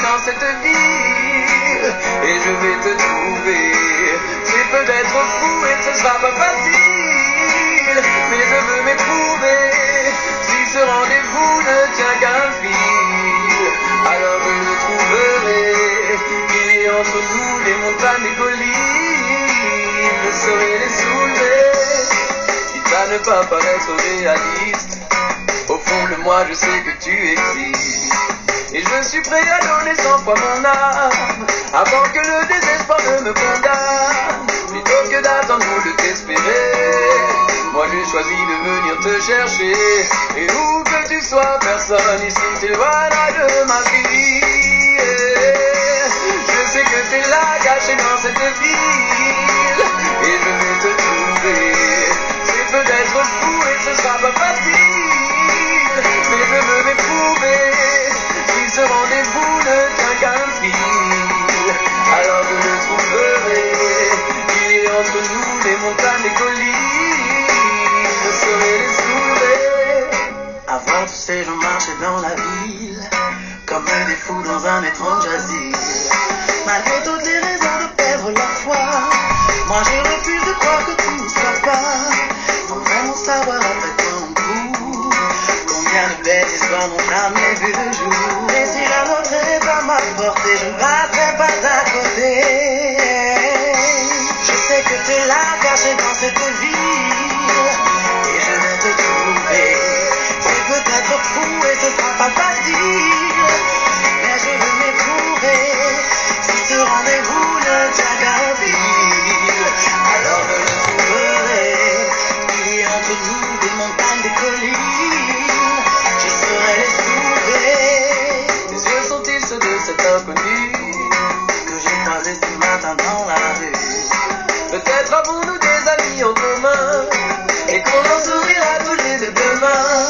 dans cette ville et je vais te trouver. C'est peut-être fou et ce sera pas facile, mais je veux m'éprouver. Si ce rendez-vous ne tient qu'à un fil, alors je le trouverai. Il est entre nous les montagnes et collines, je saurai les soulever. Quitte à ne pas paraître réaliste, au fond de moi je sais que tu existes. Et je suis prêt à donner 100 fois mon âme avant que le désespoir ne me condamne. Plutôt que d'attendre ou de t'espérer, moi j'ai choisi de venir te chercher. Et où que tu sois, personne ici ne t'éloignera de ma vie. Je sais que t'es là, caché dans cette ville, et je vais te trouver. C'est peut-être fou et ce sera pas facile, mais je veux m'éprouver. Si ce rendez-vous ne tient qu'à un fil, alors je le trouverai. Il est entre nous les montagnes et collines, je saurai les soulever. Avant tu sais je marchais dans la ville comme des fous dans un étrange asile. Malgré toutes les raisons de perdre la foi, moi je refuse de croire que tout soit pas. Sans vraiment savoir après quoi on court, combien de belles histoires n'ont jamais vu le jour. Et si la nôtre est à ma portée, je ne passerai pas à côté. Je sais que t'es là, caché dans cette ville, et je vais te trouver. C'est peut-être fou et ce sera pas facile, mais je veux m'éprouver. Si ce rendez-vous ne tient qu'à un fil, alors je le trouverai. Il y a entre nous des montagnes, des collines, je saurai les soulever. Mes yeux sont-ils ceux de cet inconnu Que j'ai croisé ce matin dans la rue? Peut-être avons-nous des amis en commun et qu'on en sourira tous les deux demain.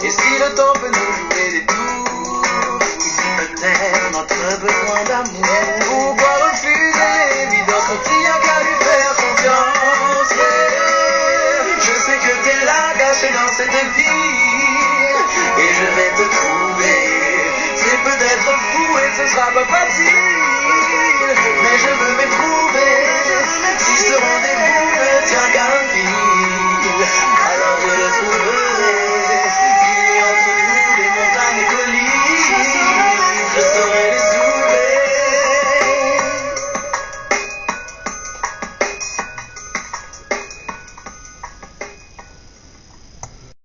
Et si le temps peut nous jouer des tours, Ici peut-être notre besoin d'amour. pourquoi refuser l'évidence quand il n'y a qu'à lui faire confiance? Je sais que t'es là, caché dans cette ville, et je vais te trouver. C'est peut-être fou et ce sera pas facile,